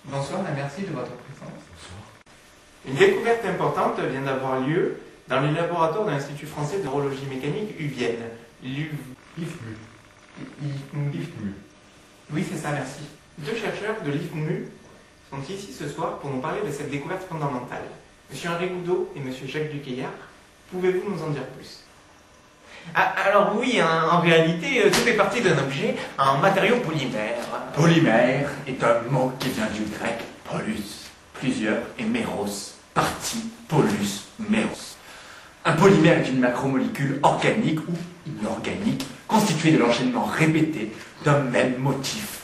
Bonsoir et merci de votre présence. Bonsoir. Une découverte importante vient d'avoir lieu dans les laboratoires de l'Institut français de neurologie mécanique UVienne. l'IFMU. Oui, c'est ça, merci. Deux chercheurs de l'IFMU sont ici ce soir pour nous parler de cette découverte fondamentale. Monsieur Henri Goudot et Monsieur Jacques Ducaillard, pouvez-vous nous en dire plus? Alors oui, en réalité, tout est parti d'un objet en matériau polymère. Polymère est un mot qui vient du grec polus, plusieurs, et méros, partie, polus, méros. Un polymère est une macromolécule organique ou inorganique constituée de l'enchaînement répété d'un même motif.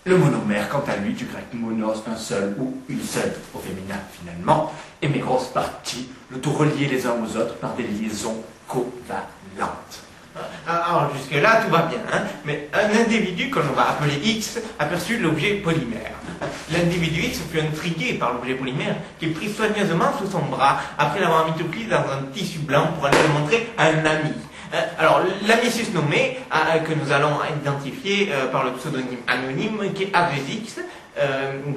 Le monomère, quant à lui, du grec monos, un seul ou une seule, au féminin finalement, et méros, partie, le tout relié les uns aux autres par des liaisons covalentes. Alors jusque-là, tout va bien, hein, mais un individu que l'on va appeler X aperçut l'objet polymère. L'individu X fut intrigué par l'objet polymère qu'il prit soigneusement sous son bras après l'avoir mis tout pli dans un tissu blanc pour aller le montrer à un ami. Alors, l'ami susnommé, que nous allons identifier par le pseudonyme anonyme, qui est A2X,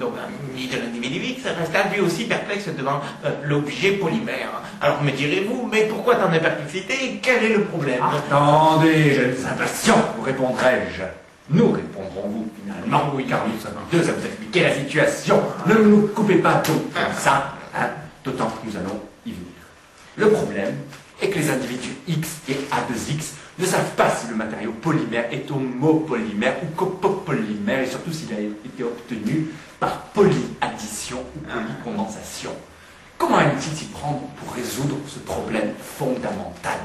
donc ami de l'individu X, resta lui aussi perplexe devant l'objet polymère. Alors me direz-vous, mais pourquoi tant de perplexité? Quel est le problème? Attendez, jeunes impatients, vous répondrai-je. Nous répondrons-vous finalement, oui, car nous sommes deux à vous expliquer la situation. Ne nous coupez pas tout comme ça, hein, d'autant que nous allons y venir. Le problème est que les individus X et A2X ne savent pas si le matériau polymère est homopolymère ou copopolymère, et surtout s'il a été obtenu par polyaddition ou polycondensation. Comment allait-il s'y prendre pour résoudre ce problème fondamental?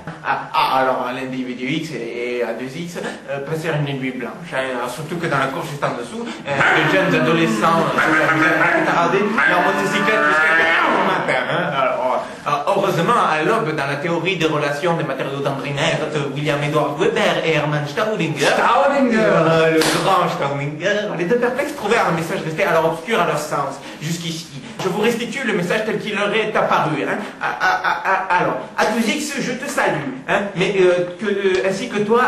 Alors l'individu X et A2X passèrent une nuit blanche, hein, surtout que dans la cour juste en dessous, de jeunes adolescents tardaient leur motocyclette jusqu'à 4 heures du matin. Hein. Alors, heureusement, à l'aube, dans la théorie des relations des matériaux d'Andriner de William Edward Weber et Hermann Staudinger, le grand Staudinger, les deux perplexes trouvèrent un message resté alors obscur à leur sens, jusqu'ici. Je vous restitue le message tel qu'il leur est apparu. Hein. Alors, A2X, je te salue, hein, mais ainsi que toi,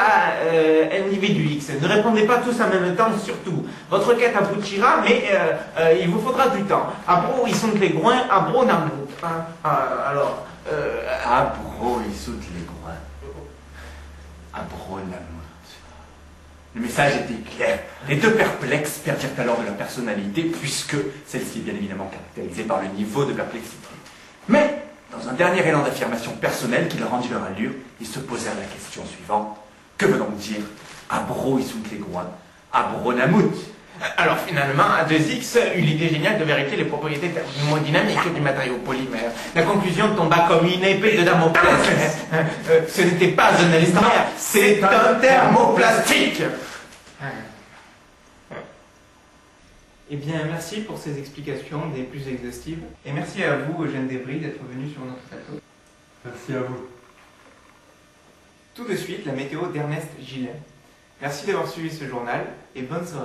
individu X. Ne répondez pas tous en même temps, surtout. Votre quête aboutira, mais il vous faudra du temps. Abro, ils sont les groins, abro, namou. Alors, Abro, il saute les groins. Abro, namut. Le message était clair. Les deux perplexes perdirent alors de leur personnalité, puisque celle-ci est bien évidemment caractérisée par le niveau de perplexité. Mais, dans un dernier élan d'affirmation personnelle qui leur rendit leur allure, ils se posèrent la question suivante. Que veut donc dire Abro, il saute les groins, Abro, namut? Alors finalement, A2X eut l'idée géniale de vérifier les propriétés thermodynamiques du matériau polymère. La conclusion tomba comme une épée de Damoclès. Ce n'était pas un élastomère, c'est un thermoplastique. Eh bien, merci pour ces explications des plus exhaustives. Et merci à vous, Eugène Desbris, d'être venu sur notre plateau. Merci à vous. Tout de suite, la météo d'Ernest Gillet. Merci d'avoir suivi ce journal et bonne soirée.